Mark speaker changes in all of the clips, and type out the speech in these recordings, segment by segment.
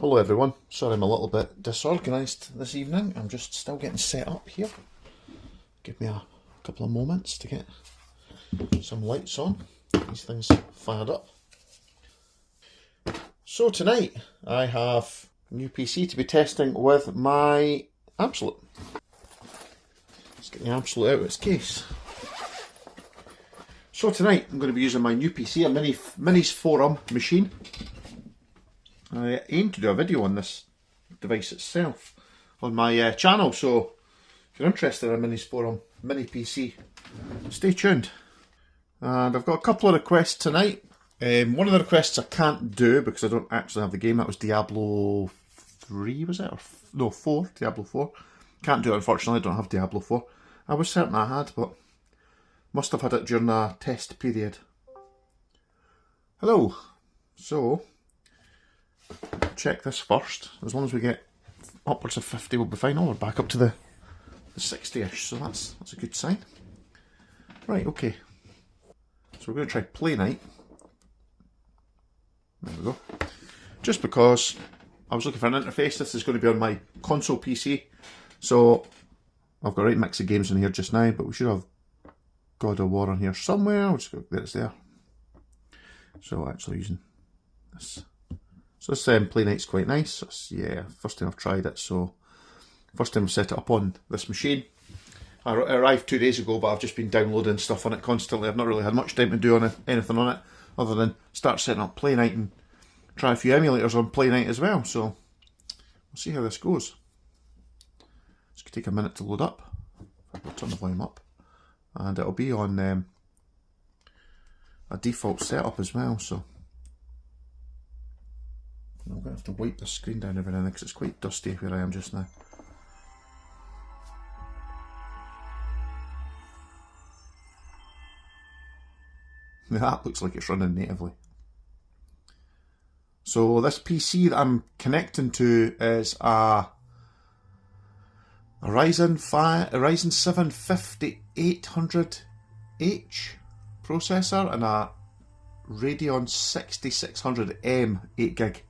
Speaker 1: Hello everyone, sorry I'm a little bit disorganised this evening, I'm just still getting set up here. Give me a couple of moments to get some lights on, these things fired up. So tonight I have a new PC to be testing with my Abxylute. Let's get the Abxylute out of its case. So tonight I'm going to be using my new PC, a Minis Forum machine. I aim to do a video on this device itself on my channel, so if you're interested in Minis Forum mini PC, stay tuned. And I've got a couple of requests tonight. One of the requests I can't do because I don't actually have the game. That was Diablo 3, was it? Or no, 4, Diablo 4. Can't do it, unfortunately, I don't have Diablo 4. I was certain I had, but must have had it during a test period. Hello. So, check this first. As long as we get upwards of 50 we'll be fine. Oh, we're back up to the 60-ish, so that's a good sign. Right, okay. So we're going to try Playnite. There we go. Just because I was looking for an interface, this is going to be on my console PC. So I've got a right mix of games in here just now, but we should have God of War on here somewhere. We'll just go, there it's there. So actually using this. So this Playnite's quite nice. It's, yeah, first time I've tried it, so first time I've set it up on this machine. I arrived 2 days ago, but I've just been downloading stuff on it constantly. I've not really had much time to do anything on it, other than start setting up Playnite and try a few emulators on Playnite as well. So we'll see how this goes. It's going to take a minute to load up. I'll turn the volume up, and it'll be on a default setup as well. So I'm going to have to wipe the screen down every now and then because it's quite dusty where I am just now. That looks like it's running natively. So this PC that I'm connecting to is a Ryzen 7 5800H processor and a Radeon 6600M 8GB.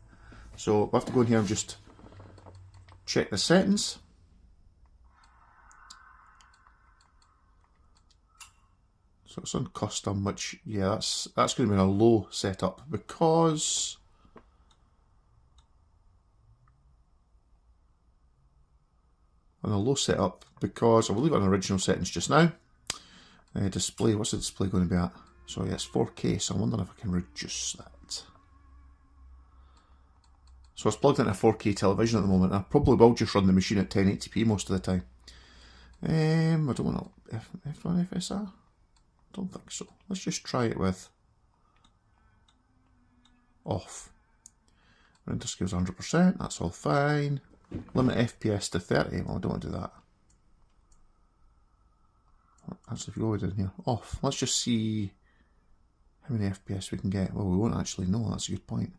Speaker 1: So we'll have to go in here and just check the settings. So it's on custom, which, yeah, that's going to be a low setup because on a low setup because I will leave it on original settings just now. Display, what's the display going to be at? So yeah, it's 4K, so I'm wondering if I can reduce that. So it's plugged into a 4K television at the moment. I probably will just run the machine at 1080p most of the time. I don't want to F1 FSR. Don't think so. Let's just try it with off. Render scale's 100%. That's all fine. Limit FPS to 30. Well, I don't want to do that. Actually, if you go down here, off. Let's just see how many FPS we can get. Well, we won't actually know. That's a good point.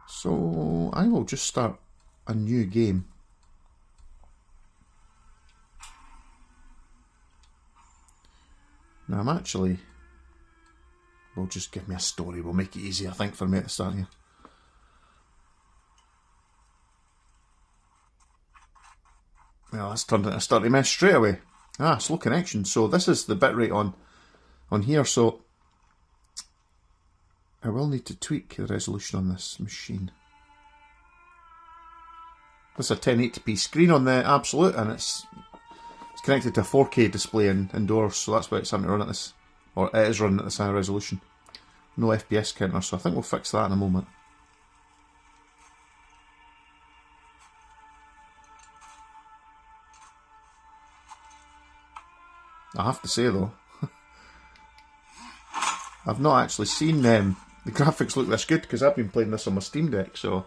Speaker 1: So I will just start a new game. Now I'm actually, will just give me a story, we'll make it easy I think for me at the start here. Well, that's turned into a sturdy mess straight away. Ah, slow connection. So this is the bitrate on here, so I will need to tweak the resolution on this machine. This is a 1080p screen on the Abxylute, and it's connected to a 4K display indoors, so that's why it's having to run at this, or it is running at this high resolution. No FPS counter, so I think we'll fix that in a moment. I have to say though, I've not actually seen the graphics look this good because I've been playing this on my Steam Deck, so.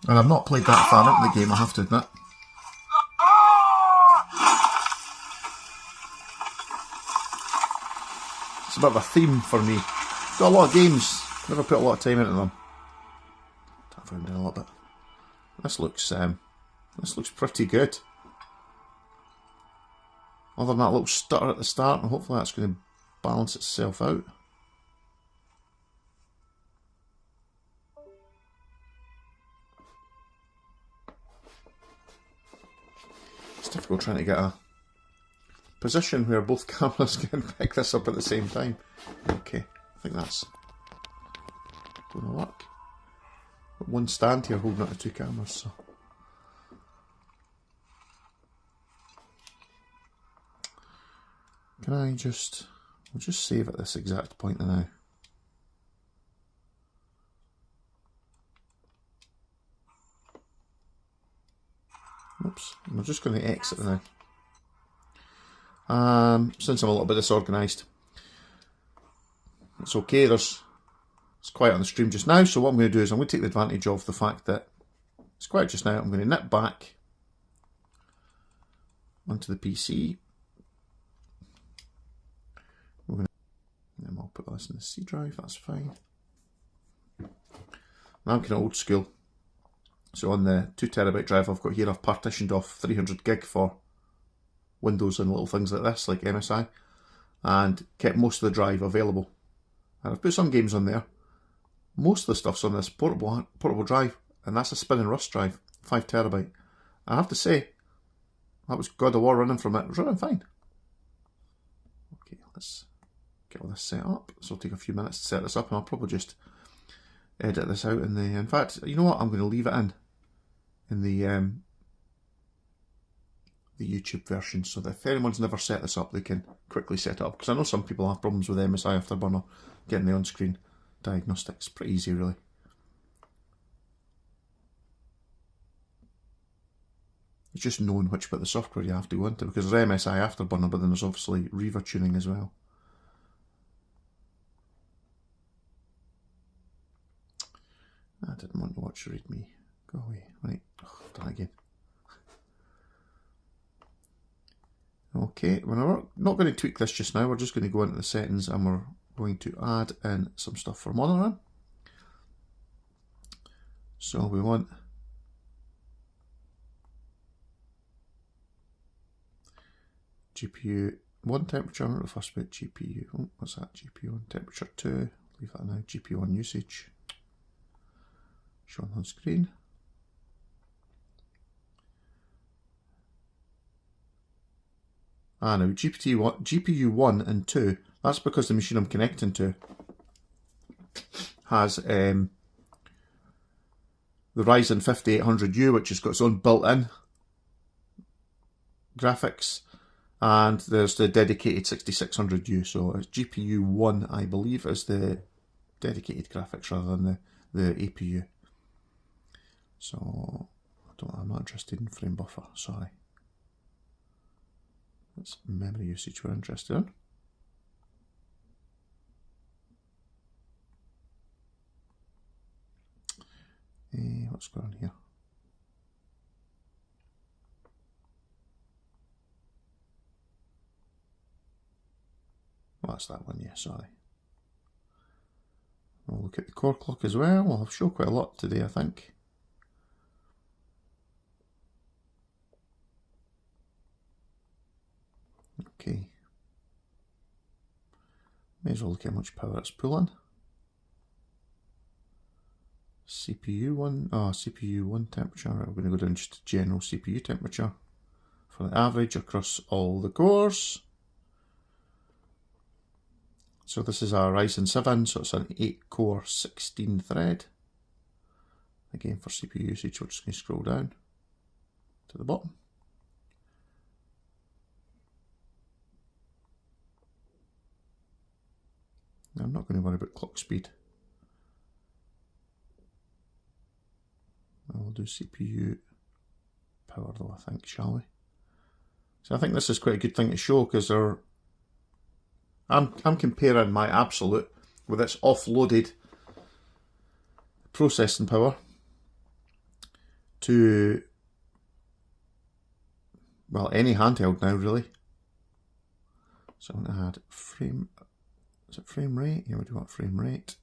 Speaker 1: And I've not played that far into the game, I have to admit. It's a bit of a theme for me. Got a lot of games, never put a lot of time into them. I've found in a little bit. This looks pretty good. other than that little stutter at the start, and hopefully that's going to balance itself out. It's difficult trying to get a position where both cameras can pick this up at the same time. Okay, I think that's going to work. Got one stand here holding up the two cameras, so. Can I just, we'll just save at this exact point now. Oops, I'm just going to exit now. Since I'm a little bit disorganised. It's okay, it's quiet on the stream just now, so what I'm going to do is I'm going to take the advantage of the fact that it's quiet just now. I'm going to nip back onto the PC. Then I'll put this in the C drive, that's fine. Now I'm kind of old school. So on the 2TB drive I've got here, I've partitioned off 300 gig for Windows and little things like this, like MSI, and kept most of the drive available. And I've put some games on there. Most of the stuff's on this portable drive, and that's a spinning Rust drive, 5TB. I have to say, that was God of War running from it. It was running fine. Okay, let's get all this set up. So it'll take a few minutes to set this up, and I'll probably just edit this out in the. In fact, you know what? I'm going to leave it in the YouTube version, so that if anyone's never set this up, they can quickly set it up. Because I know some people have problems with MSI Afterburner getting the on-screen diagnostics. Pretty easy, really. It's just knowing which bit of the software you have to go into, because there's MSI Afterburner, but then there's obviously Reaver tuning as well. I didn't want to watch Read Me. Go away. Right, done again. Okay, we're not going to tweak this just now. We're just going to go into the settings and we're going to add in some stuff for monitoring. So we want GPU 1 temperature, the first bit GPU, oh, what's that, GPU 1 temperature 2, leave that now, GPU 1 usage, shown on screen. Now GPU 1 and 2, that's because the machine I'm connecting to has the Ryzen 5800U, which has got its own built-in graphics, and there's the dedicated 6600U, so it's GPU 1, I believe, is the dedicated graphics rather than the APU. So, I'm not interested in frame buffer, sorry. That's memory usage we're interested in. What's going on here? Well, that's that one, yeah, sorry. We'll look at the core clock as well. We'll show quite a lot today, I think. Okay. May as well look at how much power it's pulling. CPU 1 temperature. I'm going to go down just to general CPU temperature for the average across all the cores. So this is a Ryzen 7, so it's an 8-core 16-thread. Again, for CPU usage, we're just going to scroll down to the bottom. Now, I'm not going to worry about clock speed. We'll do CPU power though, I think, shall we? So I think this is quite a good thing to show, because I'm comparing my Abxylute with its offloaded processing power to, well, any handheld now, really. So I'm going to add frame, is it frame rate? Yeah, we do want frame rate.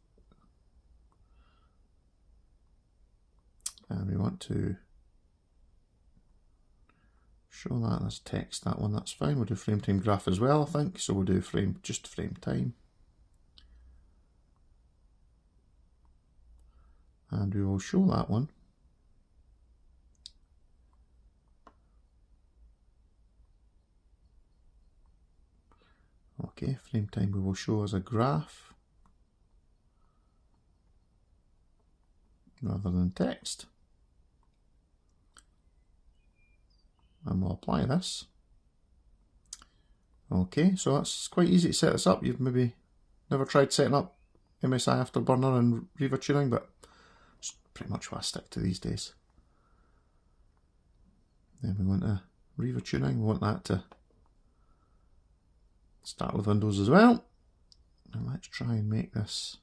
Speaker 1: And we want to show that as text, that one, that's fine. We'll do frame time graph as well, I think. So we'll do just frame time. And we will show that one. Okay, frame time we will show as a graph rather than text. And we'll apply this. Okay, so that's quite easy to set this up. You've maybe never tried setting up MSI Afterburner and Riva tuning, but it's pretty much what I stick to these days. Then we want a Riva tuning, we want that to start with Windows as well. And let's try and make this,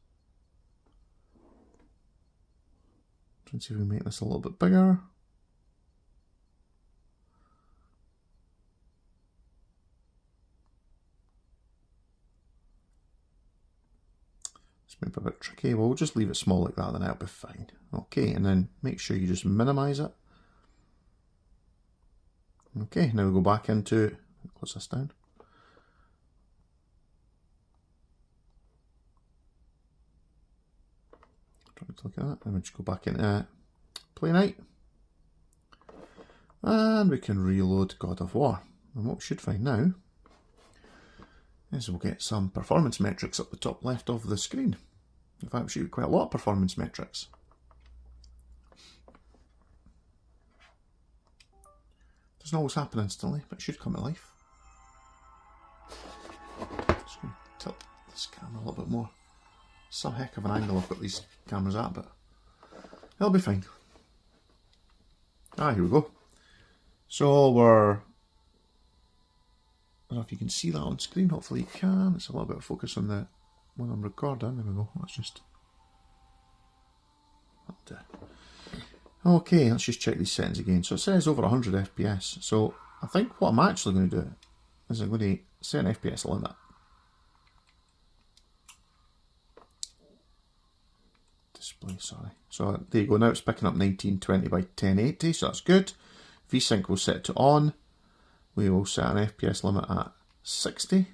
Speaker 1: try and see if we can make this a little bit bigger. It's maybe a bit tricky. Well, we'll just leave it small like that, then that'll be fine. Okay, and then make sure you just minimize it. Okay, now we go back into, close this down. Try to look at that, and we just go back into Playnite. And we can reload God of War. And what we should find now is we'll get some performance metrics up the top left of the screen. In fact, we should get quite a lot of performance metrics. Doesn't always happen instantly, but it should come to life. Just going to tilt this camera a little bit more. Some heck of an angle I've got these cameras at, but it'll be fine. Ah, here we go. So we're, I don't know if you can see that on screen, hopefully you can. It's a little bit of focus on the one I'm recording. There we go. Let's just, okay, let's just check these settings again. So it says over 100 FPS. So I think what I'm actually going to do is I'm going to set an FPS limit. Display, sorry. So there you go. Now it's picking up 1920 by 1080, so that's good. VSync will set to on. We will set an FPS limit at 60.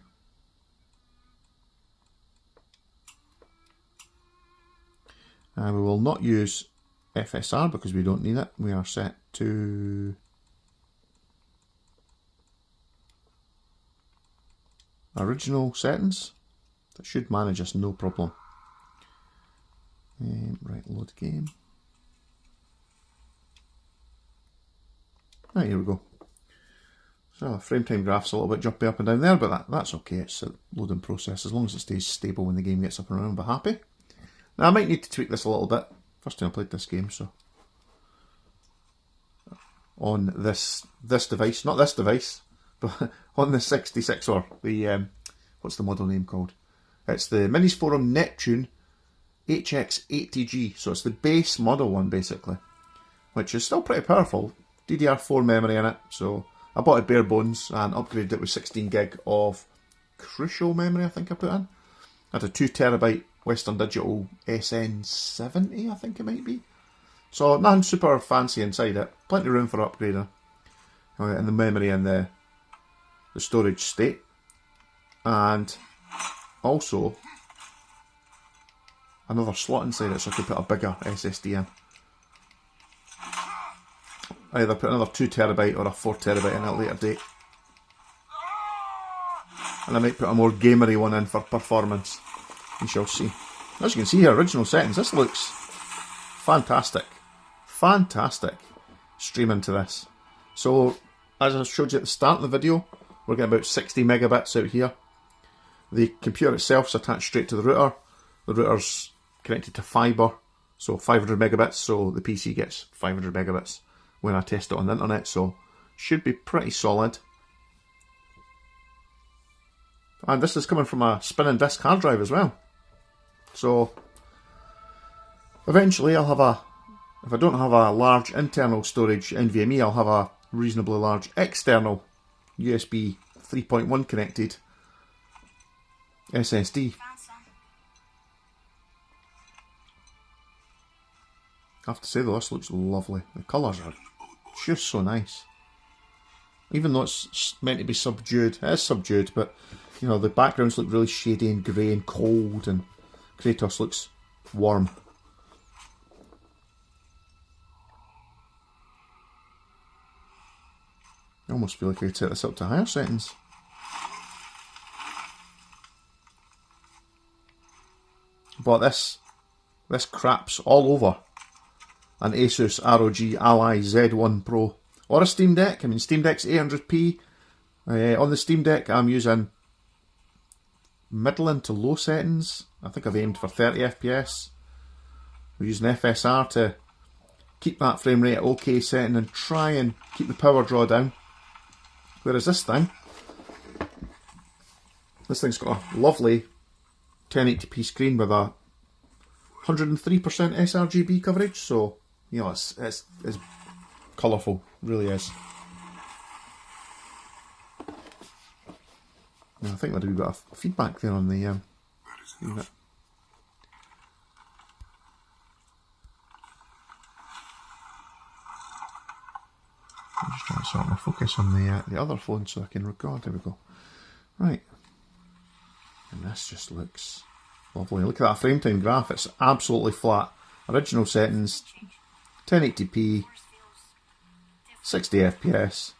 Speaker 1: And we will not use FSR because we don't need it. We are set to original settings. That should manage us no problem. Right, load game. Ah, here we go. So frame time graph's a little bit jumpy up and down there, but that's okay. It's a loading process. As long as it stays stable when the game gets up and running, I'll be happy. Now I might need to tweak this a little bit. First time I played this game, so on this device, not this device, but on the 66 or the what's the model name called? It's the Minis Forum Neptune HX80G, so it's the base model one basically, which is still pretty powerful. DDR4 memory in it, so I bought it bare bones and upgraded it with 16 gig of crucial memory I think I put in. I had a 2TB Western Digital SN70 I think it might be. So nothing super fancy inside it, plenty of room for upgrading. And the memory and the storage state. And also another slot inside it so I could put a bigger SSD in. I either put another 2TB or a 4TB in at a later date. And I might put a more gamery one in for performance. We shall see. As you can see here, original settings. This looks fantastic. Fantastic. Streaming to this. So, as I showed you at the start of the video, we're getting about 60 megabits out here. The computer itself is attached straight to the router. The router's connected to fibre, so 500 megabits, so the PC gets 500 megabits when I test it on the internet, so should be pretty solid. And this is coming from a spinning disk hard drive as well. So eventually I'll have if I don't have a large internal storage NVMe, I'll have a reasonably large external USB 3.1 connected SSD. I have to say though, this looks lovely. The colours are just so nice. even though it's meant to be subdued. It is subdued, but you know, the backgrounds look really shady and grey and cold, and Kratos looks warm. I almost feel like I could set this up to higher settings. But this craps all over an Asus ROG Ally Z1 Pro or a Steam Deck. I mean, Steam Deck's 800p. On the Steam Deck, I'm using middling to low settings. I think I've aimed for 30 FPS. We're using FSR to keep that frame rate at OK setting and try and keep the power draw down. Whereas this thing's got a lovely 1080p screen with a 103% sRGB coverage, so you know it's colourful, really is. I think we've got a feedback there on the unit. I'm just trying to sort my focus on the other phone so I can record. There we go. Right. And this just looks lovely. Look at that frame time graph. It's absolutely flat. Original settings, 1080p, 60 FPS.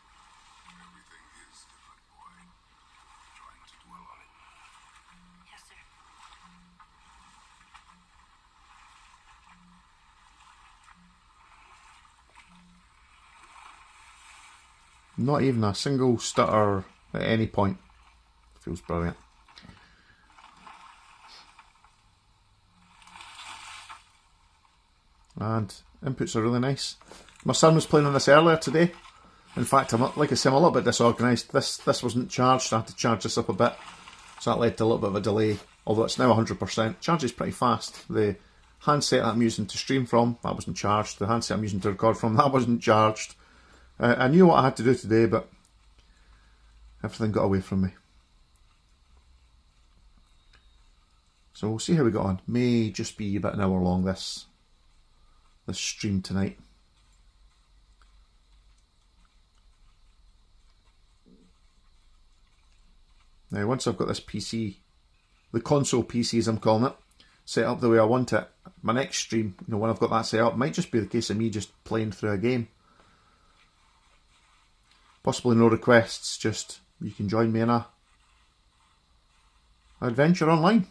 Speaker 1: Not even a single stutter at any point. Feels brilliant. And inputs are really nice. My son was playing on this earlier today. In fact, like I said, I'm a little bit disorganised. This wasn't charged, so I had to charge this up a bit. So that led to a little bit of a delay, although it's now 100%. Charges pretty fast. The handset I'm using to stream from, that wasn't charged. The handset I'm using to record from, that wasn't charged. I knew what I had to do today, but everything got away from me. So we'll see how we got on. May just be about an hour long, this stream tonight. Now once I've got this PC, the console PC as I'm calling it, set up the way I want it, my next stream, you know, when I've got that set up, might just be the case of me just playing through a game. Possibly no requests, just you can join me in a adventure online.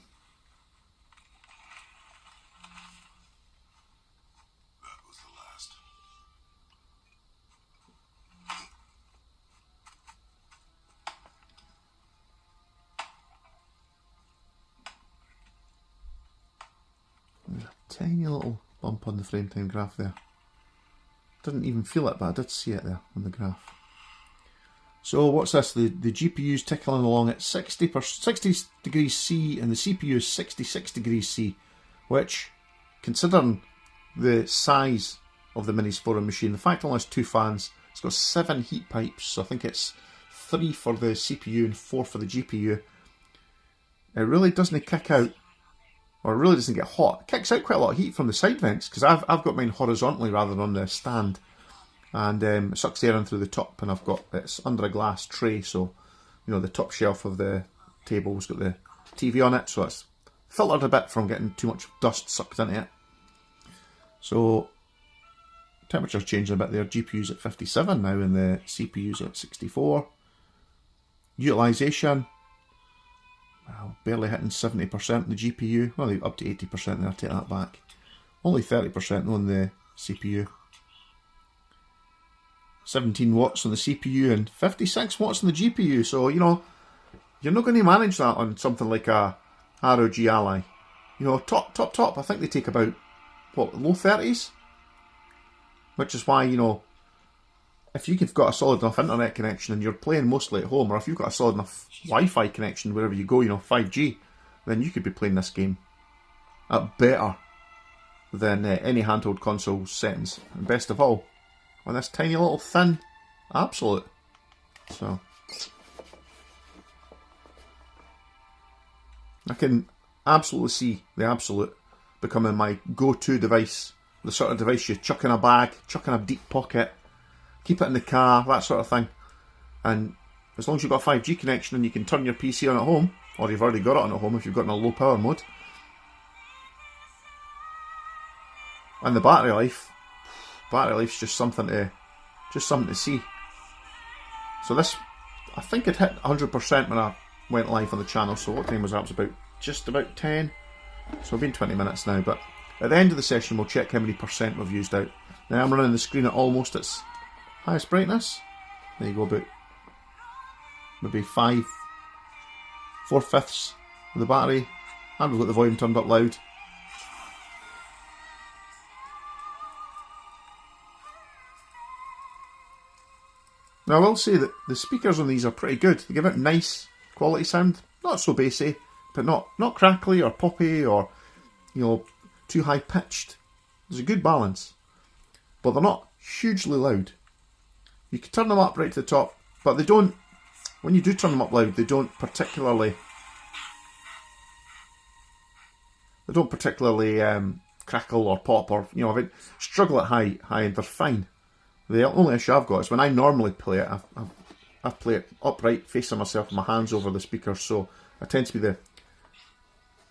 Speaker 2: That was the last.
Speaker 1: There's a tiny little bump on the frame time graph there. Didn't even feel it, but I did see it there on the graph. So what's this? The GPU's tickling along at 60 degrees C and the CPU is 66 degrees C, which, considering the size of the Minis Forum machine, the fact it only has 2 fans, it's got 7 heat pipes, so I think it's 3 for the CPU and 4 for the GPU. It really doesn't kick out, or it really doesn't get hot. It kicks out quite a lot of heat from the side vents, because I've got mine horizontally rather than on the stand. And it sucks air in through the top, and it's under a glass tray, so you know the top shelf of the table's got the TV on it, so it's filtered a bit from getting too much dust sucked into it. So temperature's changing a bit there. GPU's at 57 now, and the CPU's at 64. Utilisation, well, barely hitting 70%. The GPU, well, up to 80% there. Take that back. Only 30% on the CPU. 17 watts on the CPU and 56 watts on the GPU, so you know, you're not going to manage that on something like a ROG Ally. You know, top, I think they take about, what, low 30s? Which is why, you know, if you've got a solid enough internet connection and you're playing mostly at home, or if you've got a solid enough Wi-Fi connection wherever you go, you know, 5G, then you could be playing this game at better than any handheld console settings. And best of all, on this tiny little thin Abxylute. So I can absolutely see the Abxylute becoming my go-to device. The sort of device you chuck in a bag, chuck in a deep pocket, keep it in the car, that sort of thing. and as long as you've got a 5G connection and you can turn your PC on at home, or you've already got it on at home if you've got it in a low power mode, and the battery life's just something to see. So this, I think it hit 100% when I went live on the channel. So what time was that? It was about just about 10. So we've been 20 minutes now, but at the end of the session we'll check how many percent we've used out. Now I'm running the screen at almost its highest brightness. There you go, about maybe 4/5 of the battery, and we've got the volume turned up loud. Now I will say that the speakers on these are pretty good. They give out nice quality sound, not so bassy, but not crackly or poppy or, you know, too high pitched. There's a good balance, but they're not hugely loud. You can turn them up right to the top, but they don't. When you do turn them up loud, they don't particularly crackle or pop, or, you know, if it struggle at high end, they're fine. The only issue I've got is when I normally play it, I play it upright, facing myself, with my hands over the speaker, so I tend to be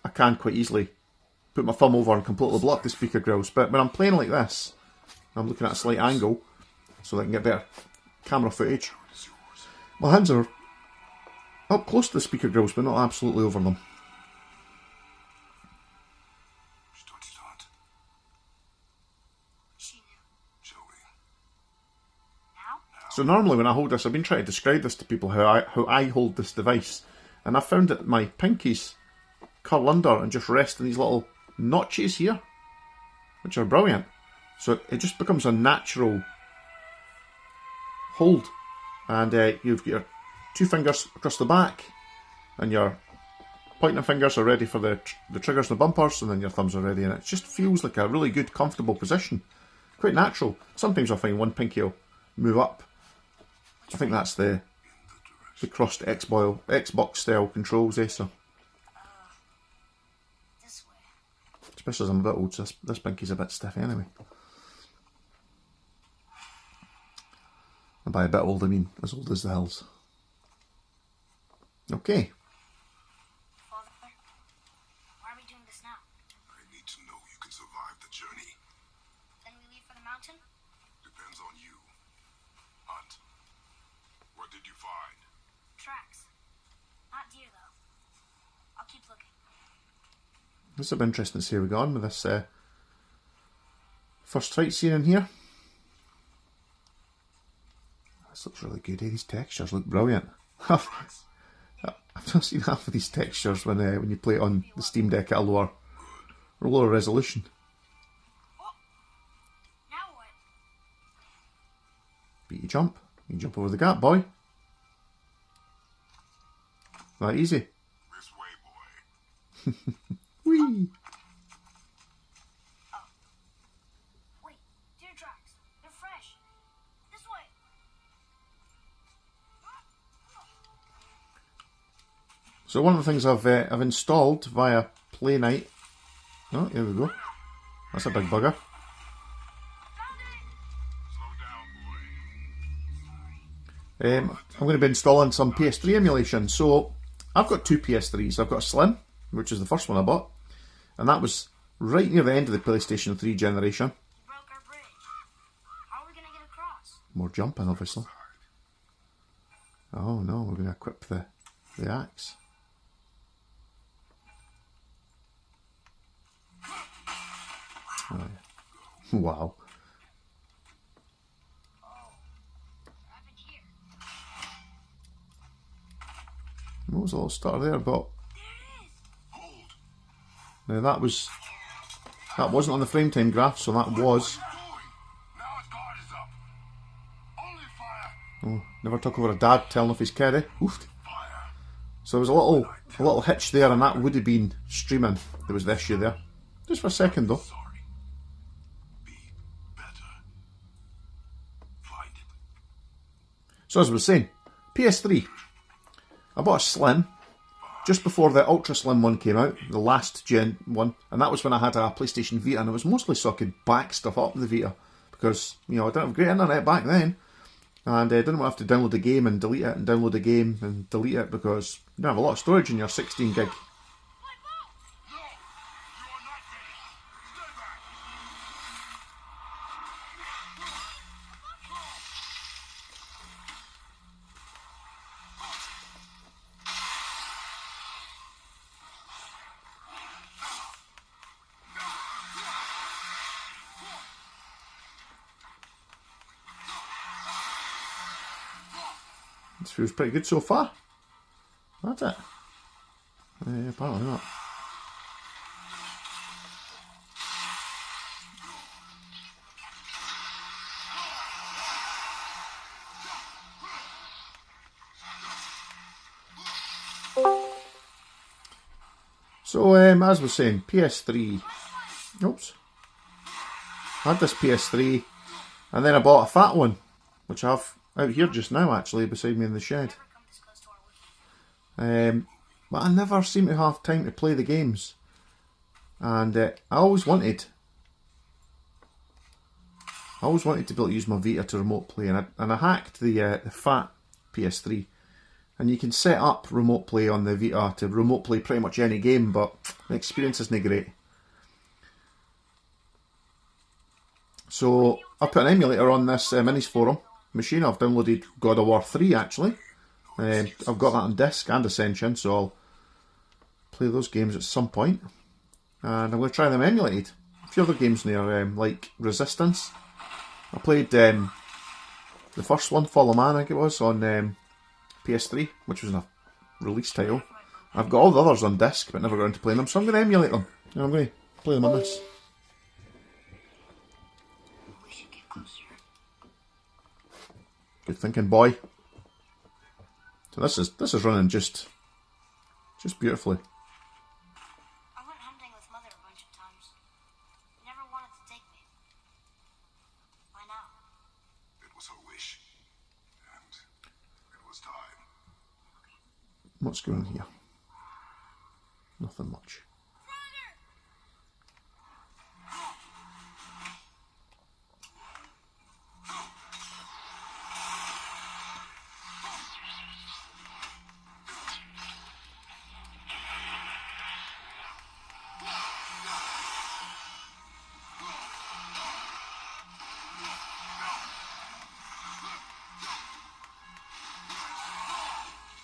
Speaker 1: I can quite easily put my thumb over and completely block the speaker grills. But when I'm playing like this, I'm looking at a slight angle so that I can get better camera footage. My hands are up close to the speaker grills, but not absolutely over them. So normally when I hold this, I've been trying to describe this to people, how I hold this device, and I found that my pinkies curl under and just rest in these little notches here, which are brilliant. So it just becomes a natural hold, and you've got your 2 fingers across the back, and your pointing fingers are ready for the triggers and the bumpers, and then your thumbs are ready, and it just feels like a really good, comfortable position. Quite natural. Sometimes I find one pinky will move up. I think that's the crossed Xbox style controls, so. Especially as I'm a bit old, so this pinky's a bit stiff anyway. And by a bit old, I mean as old as the hills. Okay.
Speaker 3: Father, why are we doing this now?
Speaker 2: I need to know you can survive the journey.
Speaker 3: Then we leave for the mountain?
Speaker 2: Depends on you. Hunt. What did you find?
Speaker 3: Tracks. Not deer, though. I'll keep looking.
Speaker 1: This will be interesting to see how we go on with this first fight scene in here. This looks really good. These textures look brilliant. I've not seen half of these textures when you play it on the Steam Deck at a lower resolution.
Speaker 3: Oh, now what?
Speaker 1: But you jump over the gap, boy. That easy.
Speaker 2: This way, boy.
Speaker 1: Whee!
Speaker 3: Oh. Wait, deer tracks. They're fresh. This way.
Speaker 1: So one of the things I've installed via Playnite. Oh, here we go. That's a big bugger. I'm going to be installing some PS3 emulation. So I've got 2 PS3s. I've got a Slim, which is the first one I bought, and that was right near the end of the PlayStation 3 generation.
Speaker 3: We broke our bridge. How are we going to get across?
Speaker 1: More jumping, obviously. Oh no, we're going to equip the axe. Oh, yeah. Wow. What was a little stutter there, but now that wasn't on the frame time graph, so that was. Oh, never took over a dad telling off his kid, eh? Oof. So there was a little hitch there, and that would have been streaming. There was the issue there, just for a second though. So as I was saying, PS3. I bought a Slim just before the Ultra Slim one came out, the last gen one, and that was when I had a PlayStation Vita, and it was mostly so I could back stuff up with the Vita, because, you know, I didn't have great internet back then. And I didn't want to have to download the game and delete it and download the game and delete it because you don't have a lot of storage in your 16 gig.
Speaker 2: No! You are not ready! Stay back!
Speaker 1: This feels pretty good so far. That's it. Apparently not. So, as I was saying, PS3. Oops. I had this PS3, and then I bought a fat one, which I have out here just now, actually, beside me in the shed. But I never seem to have time to play the games. And I always wanted to be able to use my Vita to remote play, and I hacked the fat PS3. And you can set up remote play on the Vita to remote play pretty much any game, but the experience isn't great. So I put an emulator on this Minis Forum machine. I've downloaded God of War 3 actually. I've got that on disc and Ascension, so I'll play those games at some point. And I'm going to try them emulated. A few other games in there, like Resistance. I played the first one, Follow Man, I think it was, on PS3, which was a release title. I've got all the others on disc, but never got into playing them, so I'm going to emulate them. And I'm going to play them on this.
Speaker 3: We should get closer.
Speaker 1: Good thinking, boy. So this is running just beautifully.
Speaker 3: I went hunting with Mother a bunch of times. She never wanted to take me. Why now?
Speaker 2: It was her wish. And it was time.
Speaker 1: What's going on here? Nothing much.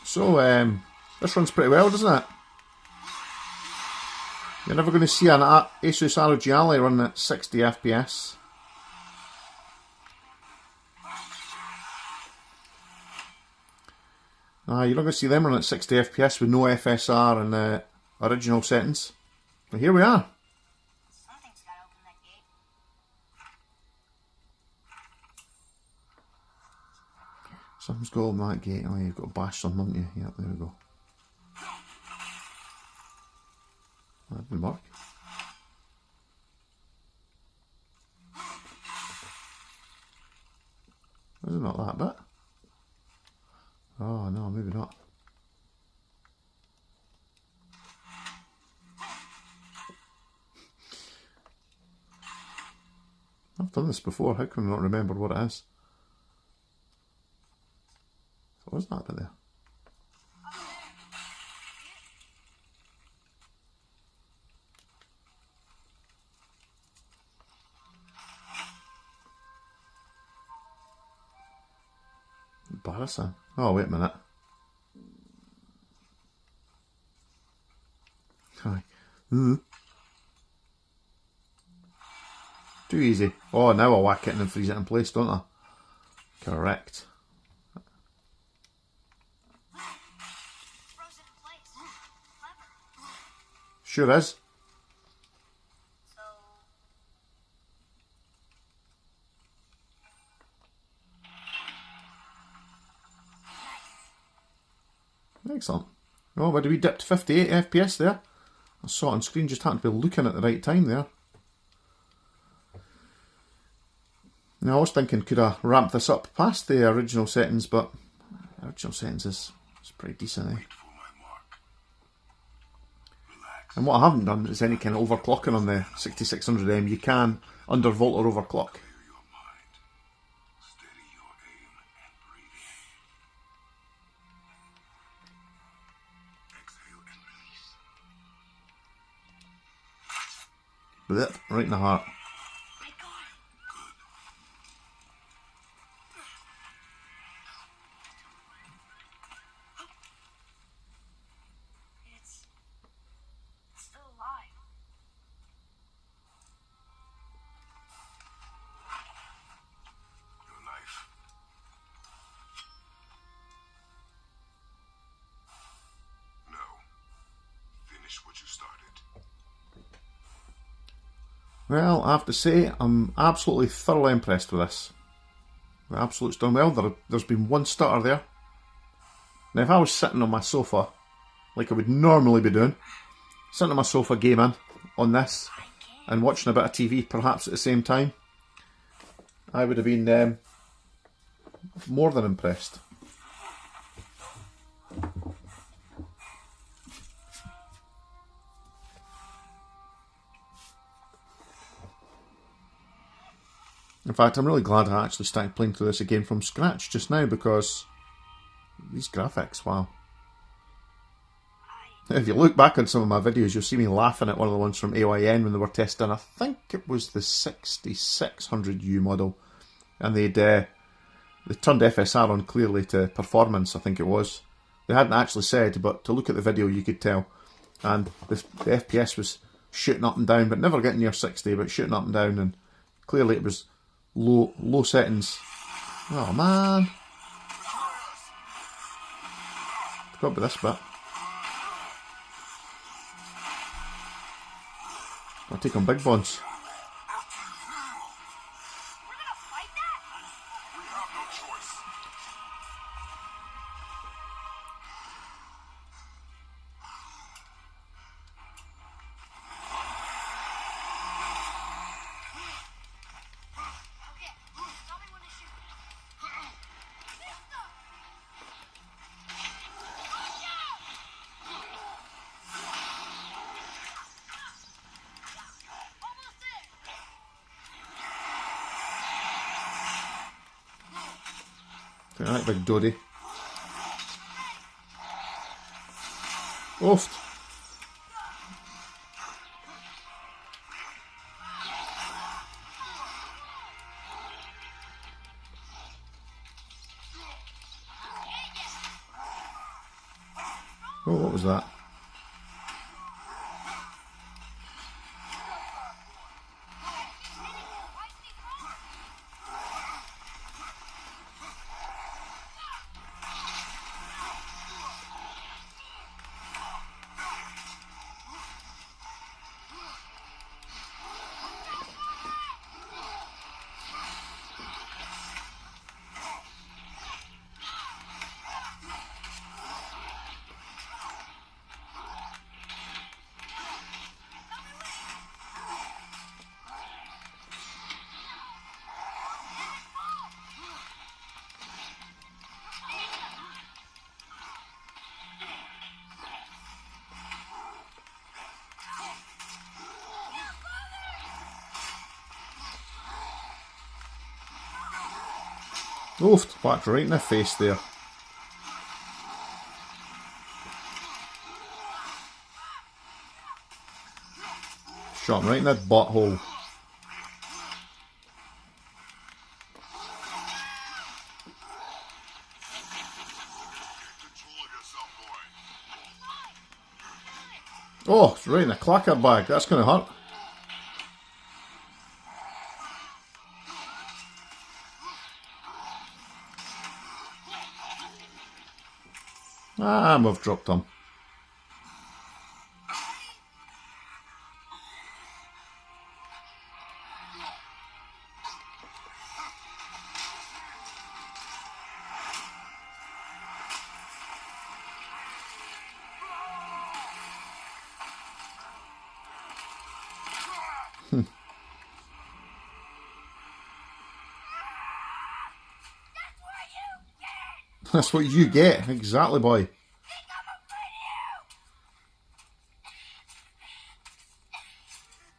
Speaker 1: So, this runs pretty well, doesn't it? You're never going to see an Asus ROG Ally running at 60 FPS. You're not going to see them running at 60 FPS with no FSR and original settings. But here we are.
Speaker 3: Something's gotta open that gate.
Speaker 1: Something's got to open that gate. Oh, you've got to bash something, haven't you? Yep, there we go. That didn't work. Is it not that bit? Oh no, maybe not. I've done this before, how can I not remember what it is? What was that bit there? Embarrassing. Oh, wait a minute. Hi. Too easy. Oh, now I whack it and then freeze it in place, don't I? Correct.
Speaker 3: Frozen in place. Clever.
Speaker 1: Sure is.
Speaker 3: So,
Speaker 1: Excellent. Oh, where do we dip to 58 FPS there? I saw it on screen, just happened to be looking at the right time there. Now I was thinking, could I ramp this up past the original settings, but the original settings is pretty decent, eh?
Speaker 2: Wait for my mark. Relax.
Speaker 1: And what I haven't done is any kind of overclocking on the 6600M. You can undervolt or overclock.
Speaker 2: Clear your mind. Steady your aim and
Speaker 1: Blech, right in the heart.
Speaker 3: My God. It's still alive.
Speaker 2: Your knife. No. Finish what you started.
Speaker 1: Well, I have to say, I'm absolutely thoroughly impressed with this. The Abxylute's done well. There's been one stutter there. Now, if I was sitting on my sofa, like I would normally be doing, sitting on my sofa gaming on this, and watching a bit of TV perhaps at the same time, I would have been more than impressed. In fact, I'm really glad I actually started playing through this again from scratch just now, because these graphics, wow. If you look back on some of my videos, you'll see me laughing at one of the ones from AYN when they were testing, I think it was the 6600U model, and they turned FSR on clearly to performance, I think it was. They hadn't actually said, but to look at the video you could tell. And the FPS was shooting up and down, but never getting near 60, but shooting up and down, and clearly it was low settings. Oh man. Forgot about this bit. I'll take on big bonds.
Speaker 3: We're gonna fight that?
Speaker 2: We have no choice.
Speaker 3: Okay, tell me when to shoot. Almost there.
Speaker 1: Take that, big Doddy. Oofed. Oh, what was that? Oofed. Whacked right in the face there. Shot him right in that butthole.
Speaker 2: Control of yourself, boy.
Speaker 1: Oh, it's right in the clacker bag. That's going to hurt. Ah, we've dropped him. That's what you get. Exactly, boy.
Speaker 3: Think I'm afraid of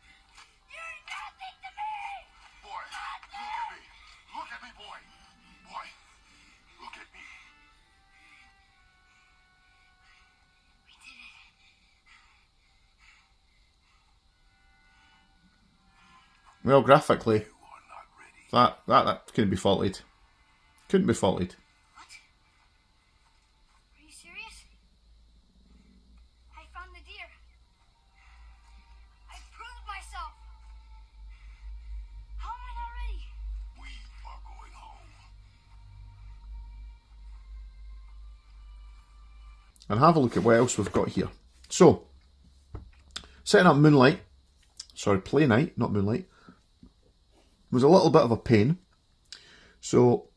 Speaker 3: you! You're nothing to me!
Speaker 2: Boy, look at me. Look at me, boy. Boy, look at me.
Speaker 3: We did it.
Speaker 1: Well, graphically, that couldn't be faulted. Couldn't be faulted.
Speaker 3: What? Are you serious? I found the deer. I proved myself. How am I not ready?
Speaker 2: We are going home.
Speaker 1: And have a look at what else we've got here. So, setting up Moonlight, sorry, Playnite, not Moonlight, was a little bit of a pain. So,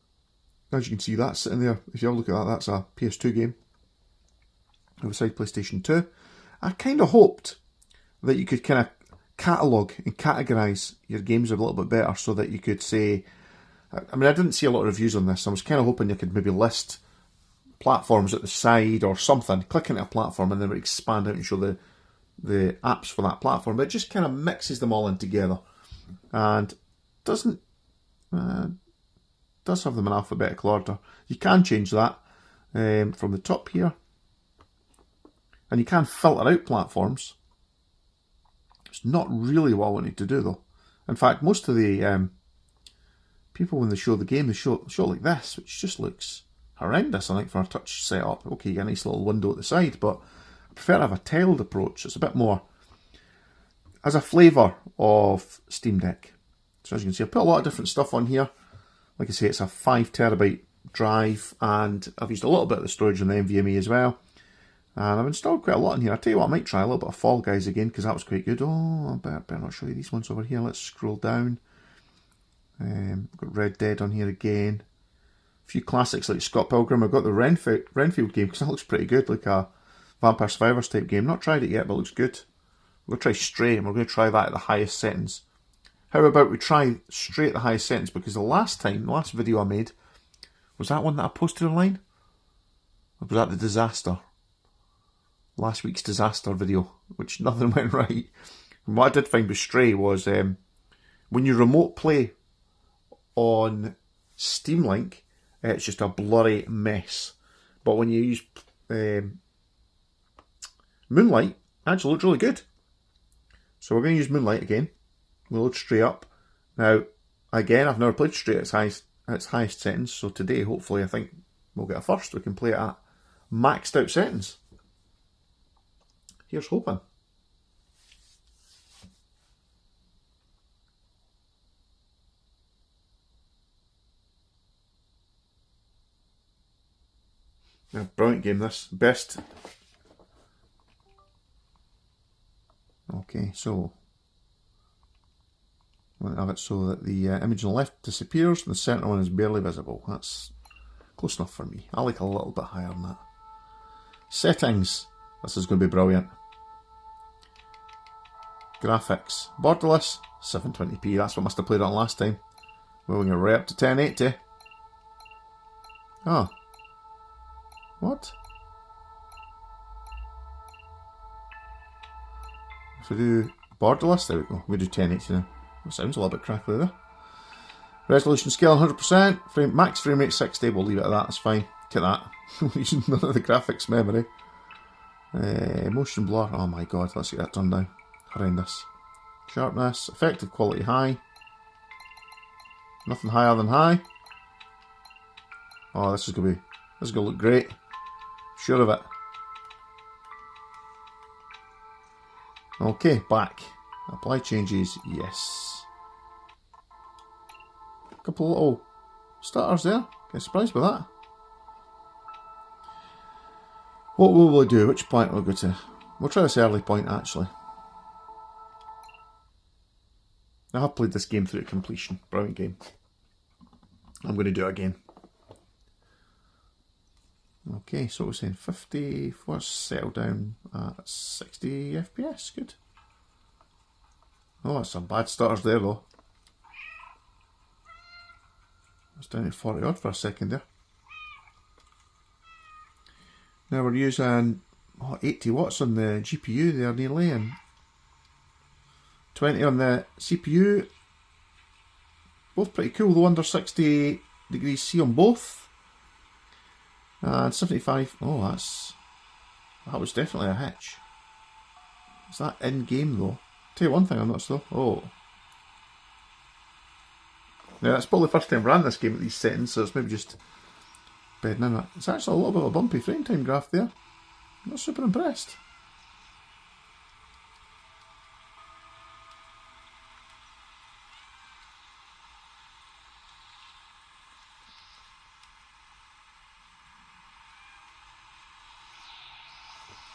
Speaker 1: as you can see, that's sitting there. If you have a look at that, that's a PS2 game. Beside PlayStation 2. I kind of hoped that you could kind of catalogue and categorise your games a little bit better so that you could say, I mean, I didn't see a lot of reviews on this. I was kind of hoping you could maybe list platforms at the side or something, click into a platform and then it would expand out and show the apps for that platform. But it just kind of mixes them all in together and doesn't does have them in alphabetical order. You can change that from the top here, and you can filter out platforms. It's not really what I wanted to do though. In fact, most of the people, when they show the game, they show it like this, which just looks horrendous, I think, for a touch setup. Okay, you get a nice little window at the side, but I prefer to have a tiled approach. It's a bit more as a flavour of Steam Deck. So as you can see, I put a lot of different stuff on here. Like I say, it's a 5TB drive, and I've used a little bit of the storage on the NVMe as well. And I've installed quite a lot in here. I tell you what, I might try a little bit of Fall Guys again, because that was quite good. Oh, I better not show you these ones over here. Let's scroll down. Got Red Dead on here again. A few classics like Scott Pilgrim. I've got the Renfield game, because that looks pretty good, like a Vampire Survivors type game. Not tried it yet, but it looks good. We're going to try Stray, and we're going to try that at the highest settings. How about we try Stray at the highest settings, because the last video I made, was that one that I posted online? Or was that the disaster? Last week's disaster video, which nothing went right. And what I did find with Stray was when you remote play on Steam Link, it's just a blurry mess. But when you use Moonlight, it actually looks really good. So we're going to use Moonlight again. We'll load Stray up. Now, again, I've never played Stray at its highest settings, so today, hopefully, I think we'll get a first. We can play it at maxed out settings. Here's hoping. Yeah, brilliant game this. Best. Okay, so I'm going to have it so that the image on the left disappears and the centre one is barely visible. That's close enough for me. I like a little bit higher than that. Settings. This is going to be brilliant. Graphics. Borderless. 720p. That's what I must have played on last time. We're going right up to 1080. Oh. What? If we do borderless, there we go. We do 1080 now. That sounds a little bit crackly there. Resolution scale 100%. Max frame rate 60. We'll leave it at that. That's fine. Get that. Using none of the graphics memory. Motion blur. Oh my god. Let's get that turned down. Horrendous. Sharpness. Effective quality high. Nothing higher than high. Oh, this is gonna look great. Sure of it. Okay, back. Apply changes, yes. A couple of little starters there. Get surprised by that. What will we do? Which point we'll go to? We'll try this early point actually. I have played this game through to completion. Brilliant game. I'm going to do it again. Okay, so we're saying 54, settle down at 60 FPS, good. Oh, that's some bad starters there though. It's down to 40 odd for a second there. Now we're using 80 watts on the GPU there nearly, and 20 on the CPU. Both pretty cool though, under 60 degrees C on both. And 75, oh that was definitely a hitch. Is that in game though? Tell you one thing I noticed though, oh. Now, that's probably the first time I ran this game at these settings, so it's maybe just bedding in it. It's actually a little bit of a bumpy frame time graph there. I'm not super impressed.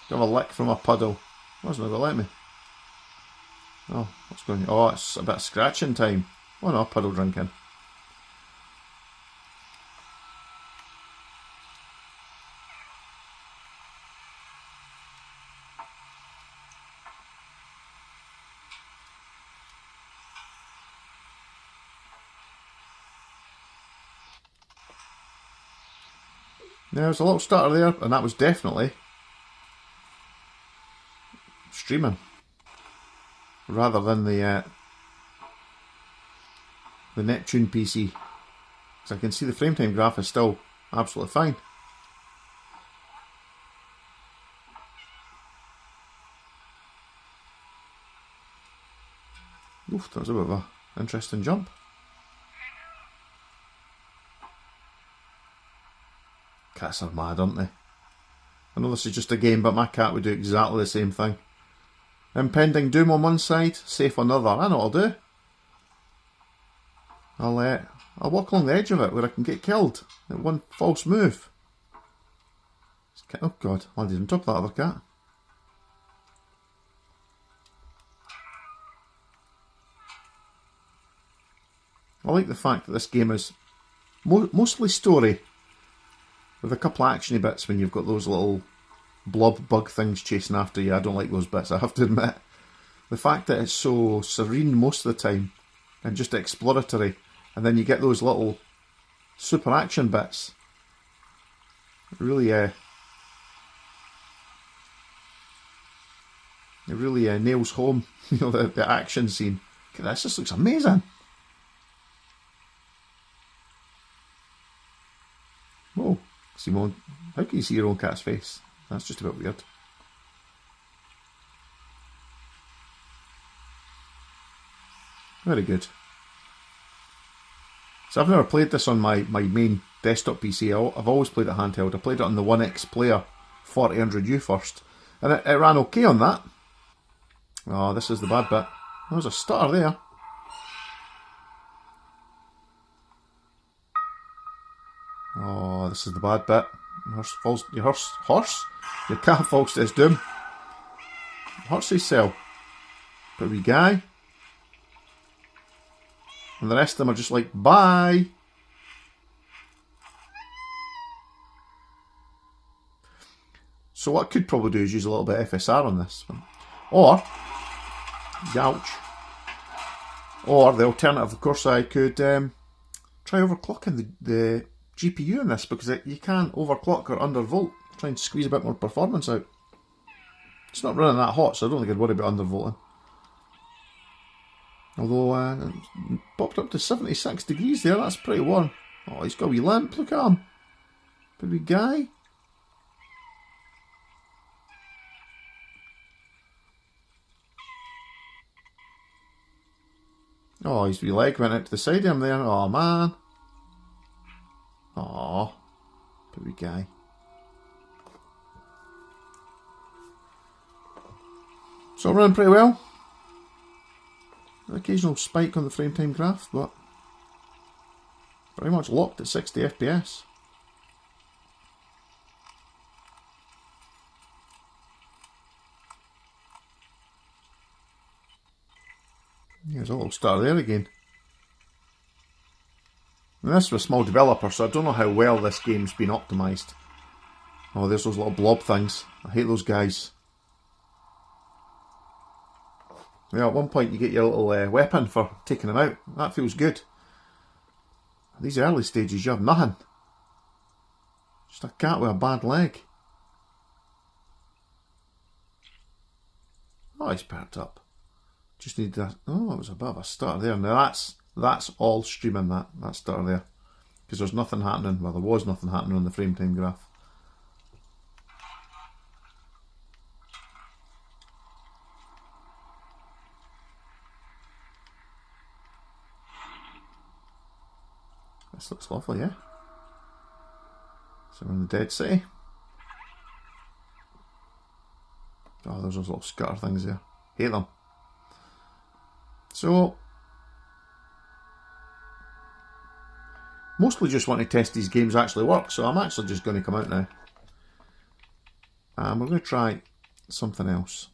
Speaker 1: Got a lick from a puddle. Wasn't it gonna let me? Oh, what's going on? Oh, it's a bit of scratching time. Oh no, puddle drinking. There's a little stutter there, and that was definitely streaming rather than the Neptune PC. Because I can see the frame time graph is still absolutely fine. Oof, that was a bit of an interesting jump. Cats are mad, aren't they? I know this is just a game, but my cat would do exactly the same thing. Impending doom on one side, safe on the other. I know what I'll do. I'll walk along the edge of it where I can get killed at one false move. Oh god, landed on top of that other cat. I like the fact that this game is mostly story, with a couple of actiony bits when you've got those little blob bug things chasing after you. I don't like those bits, I have to admit. The fact that it's so serene most of the time and just exploratory, and then you get those little super action bits. It really nails home, you know, the action scene. Okay, this just looks amazing. Whoa, Simone, how can you see your own cat's face? That's just a bit weird. Very good. So I've never played this on my main desktop PC. I've always played it handheld. I played it on the 1X player 4000U first, and it ran okay on that. Oh, this is the bad bit. There was a stutter there. Oh, this is the bad bit. Your cat falls to his doom. Hurts his cell. But wee guy. And the rest of them are just like, bye. So what I could probably do is use a little bit of FSR on this one. Or, youch. Or the alternative, of course, I could try overclocking the GPU in this, because you can overclock or undervolt, try and squeeze a bit more performance out. It's not running that hot, so I don't think I'd worry about undervolting. Although, it popped up to 76 degrees there, that's pretty warm. Oh, he's got a wee limp, look at him. Pretty guy. Oh, his wee leg went out to the side of him there. Oh, man. Oh, pretty guy. So I'm running pretty well. An occasional spike on the frame time graph, but pretty much locked at 60 FPS. There's a little star there again. And this was a small developer, so I don't know how well this game's been optimised. Oh, there's those little blob things. I hate those guys. Yeah, at one point you get your little weapon for taking them out. That feels good. These early stages you have nothing. Just a cat with a bad leg. Oh, he's perked up. Just need that. Oh, it was a bit of a stutter there. Now that's all streaming, that stutter there. Because there's nothing happening. Well, there was nothing happening on the frame time graph. This looks lovely, yeah. So we're in the Dead City. Oh, there's those little scutter things there. Hate them. So, mostly just want to test these games actually work, so I'm actually just going to come out now. And we're going to try something else.